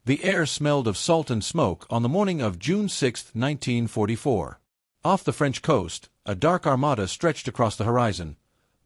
The air smelled of salt and smoke on the morning of June 6, 1944. Off the French coast, a dark armada stretched across the horizon.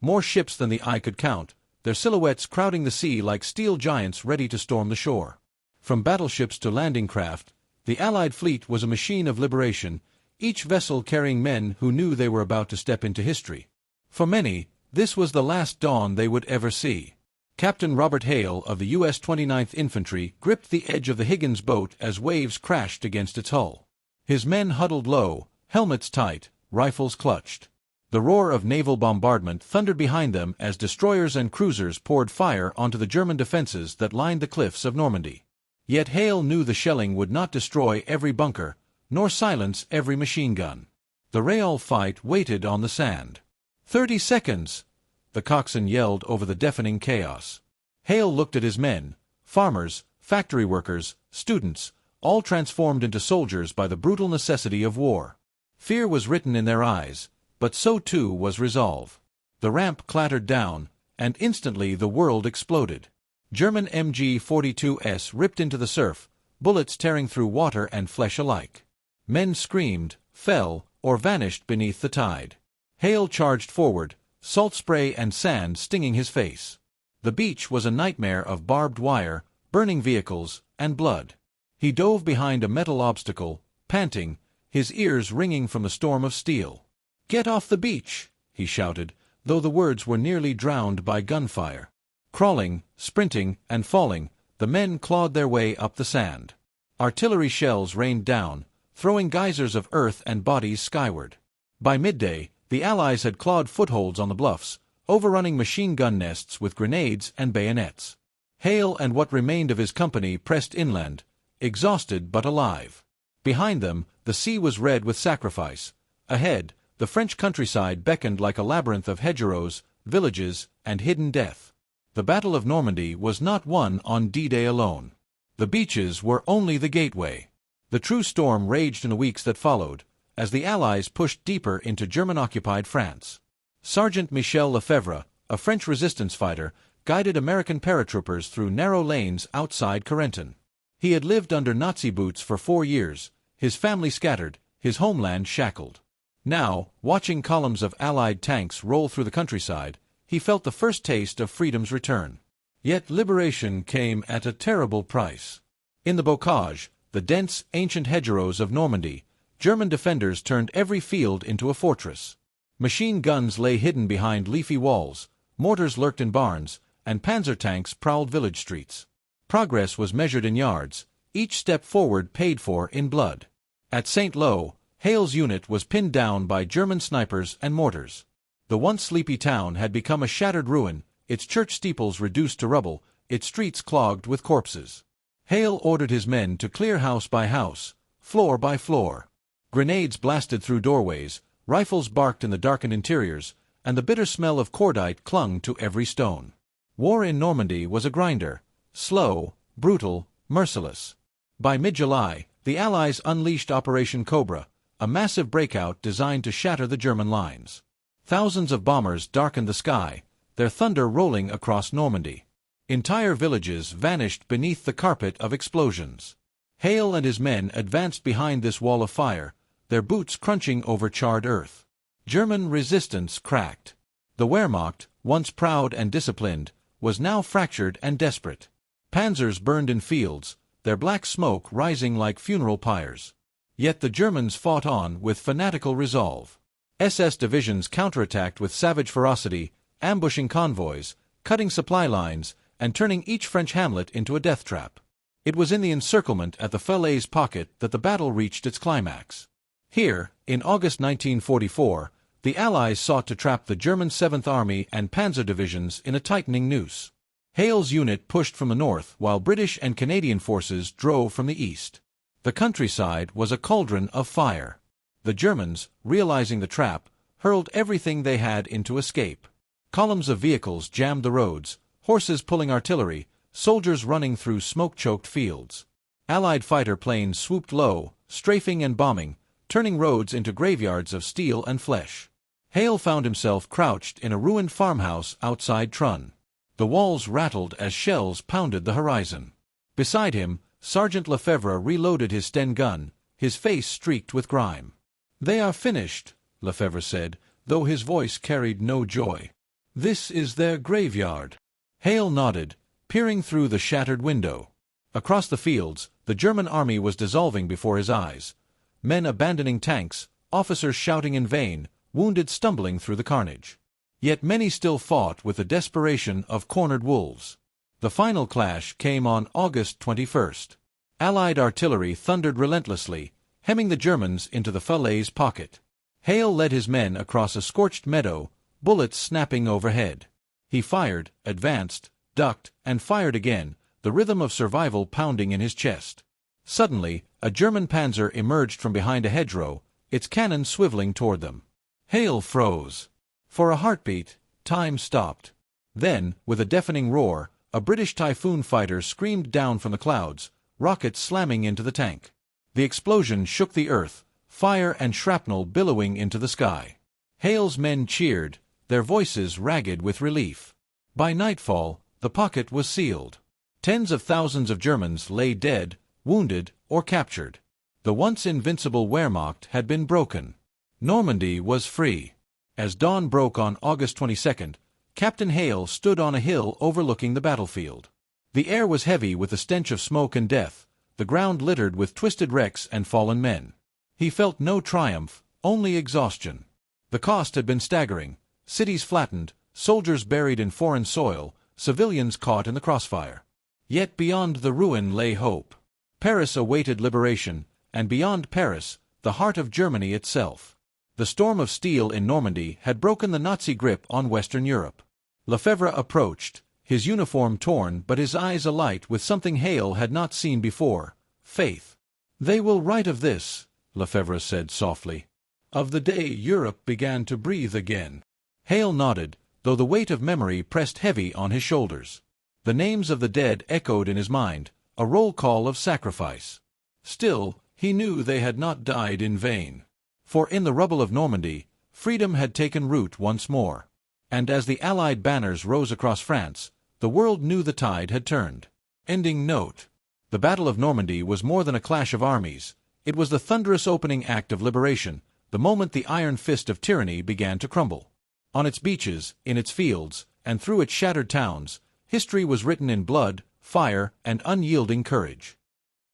More ships than the eye could count, their silhouettes crowding the sea like steel giants ready to storm the shore. From battleships to landing craft, the Allied fleet was a machine of liberation, each vessel carrying men who knew they were about to step into history. For many, this was the last dawn they would ever see. Captain Robert Hale of the U.S. 29th Infantry gripped the edge of the Higgins boat as waves crashed against its hull. His men huddled low, helmets tight, rifles clutched. The roar of naval bombardment thundered behind them as destroyers and cruisers poured fire onto the German defenses that lined the cliffs of Normandy. Yet Hale knew the shelling would not destroy every bunker, nor silence every machine gun. The real fight waited on the sand. 30 seconds! The coxswain yelled over the deafening chaos. Hale looked at his men, farmers, factory workers, students, all transformed into soldiers by the brutal necessity of war. Fear was written in their eyes, but so too was resolve. The ramp clattered down, and instantly the world exploded. German MG-42s ripped into the surf, bullets tearing through water and flesh alike. Men screamed, fell, or vanished beneath the tide. Hale charged forward, salt spray and sand stinging his face. The beach was a nightmare of barbed wire, burning vehicles, and blood. He dove behind a metal obstacle, panting, his ears ringing from the storm of steel. "Get off the beach!" he shouted, though the words were nearly drowned by gunfire. Crawling, sprinting, and falling, the men clawed their way up the sand. Artillery shells rained down, throwing geysers of earth and bodies skyward. By midday, the Allies had clawed footholds on the bluffs, overrunning machine gun nests with grenades and bayonets. Hale and what remained of his company pressed inland, exhausted but alive. Behind them, the sea was red with sacrifice. Ahead, the French countryside beckoned like a labyrinth of hedgerows, villages, and hidden death. The Battle of Normandy was not won on D-Day alone. The beaches were only the gateway. The true storm raged in the weeks that followed, as the Allies pushed deeper into German-occupied France. Sergeant Michel Lefevre, a French resistance fighter, guided American paratroopers through narrow lanes outside Corentin. He had lived under Nazi boots for 4 years, his family scattered, his homeland shackled. Now, watching columns of Allied tanks roll through the countryside, he felt the first taste of freedom's return. Yet liberation came at a terrible price. In the bocage, the dense, ancient hedgerows of Normandy, German defenders turned every field into a fortress. Machine guns lay hidden behind leafy walls, mortars lurked in barns, and panzer tanks prowled village streets. Progress was measured in yards, each step forward paid for in blood. At St. Lo, Hale's unit was pinned down by German snipers and mortars. The once sleepy town had become a shattered ruin, its church steeples reduced to rubble, its streets clogged with corpses. Hale ordered his men to clear house by house, floor by floor. Grenades blasted through doorways, rifles barked in the darkened interiors, and the bitter smell of cordite clung to every stone. War in Normandy was a grinder, slow, brutal, merciless. By mid-July, the Allies unleashed Operation Cobra, a massive breakout designed to shatter the German lines. Thousands of bombers darkened the sky, their thunder rolling across Normandy. Entire villages vanished beneath the carpet of explosions. Hale and his men advanced behind this wall of fire, their boots crunching over charred earth. German resistance cracked. The Wehrmacht, once proud and disciplined, was now fractured and desperate. Panzers burned in fields, their black smoke rising like funeral pyres. Yet the Germans fought on with fanatical resolve. SS divisions counterattacked with savage ferocity, ambushing convoys, cutting supply lines, and turning each French hamlet into a death trap. It was in the encirclement at the Falaise pocket that the battle reached its climax. Here, in August 1944, the Allies sought to trap the German 7th Army and Panzer divisions in a tightening noose. Hale's unit pushed from the north while British and Canadian forces drove from the east. The countryside was a cauldron of fire. The Germans, realizing the trap, hurled everything they had into escape. Columns of vehicles jammed the roads, horses pulling artillery, soldiers running through smoke-choked fields. Allied fighter planes swooped low, strafing and bombing, turning roads into graveyards of steel and flesh. Hale found himself crouched in a ruined farmhouse outside Trun. The walls rattled as shells pounded the horizon. Beside him, Sergeant Lefevre reloaded his Sten gun, his face streaked with grime. "They are finished," Lefevre said, though his voice carried no joy. "This is their graveyard." Hale nodded, peering through the shattered window. Across the fields, the German army was dissolving before his eyes. Men abandoning tanks, officers shouting in vain, wounded stumbling through the carnage. Yet many still fought with the desperation of cornered wolves. The final clash came on August 21st. Allied artillery thundered relentlessly, hemming the Germans into the Falaise pocket. Hale led his men across a scorched meadow, bullets snapping overhead. He fired, advanced, ducked, and fired again, the rhythm of survival pounding in his chest. Suddenly, a German panzer emerged from behind a hedgerow, its cannon swiveling toward them. Hale froze. For a heartbeat, time stopped. Then, with a deafening roar, a British Typhoon fighter screamed down from the clouds, rockets slamming into the tank. The explosion shook the earth, fire and shrapnel billowing into the sky. Hale's men cheered, their voices ragged with relief. By nightfall, the pocket was sealed. Tens of thousands of Germans lay dead, wounded, or captured. The once invincible Wehrmacht had been broken. Normandy was free. As dawn broke on August 22nd, Captain Hale stood on a hill overlooking the battlefield. The air was heavy with the stench of smoke and death, the ground littered with twisted wrecks and fallen men. He felt no triumph, only exhaustion. The cost had been staggering: cities flattened, soldiers buried in foreign soil, civilians caught in the crossfire. Yet beyond the ruin lay hope. Paris awaited liberation, and beyond Paris, the heart of Germany itself. The storm of steel in Normandy had broken the Nazi grip on Western Europe. Lefevre approached, his uniform torn but his eyes alight with something Hale had not seen before: faith. "They will write of this," Lefevre said softly, "of the day Europe began to breathe again." Hale nodded, though the weight of memory pressed heavy on his shoulders. The names of the dead echoed in his mind, a roll call of sacrifice. Still, he knew they had not died in vain. For in the rubble of Normandy, freedom had taken root once more. And as the Allied banners rose across France, the world knew the tide had turned. Ending note. The Battle of Normandy was more than a clash of armies. It was the thunderous opening act of liberation, the moment the iron fist of tyranny began to crumble. On its beaches, in its fields, and through its shattered towns, history was written in blood, fire, and unyielding courage.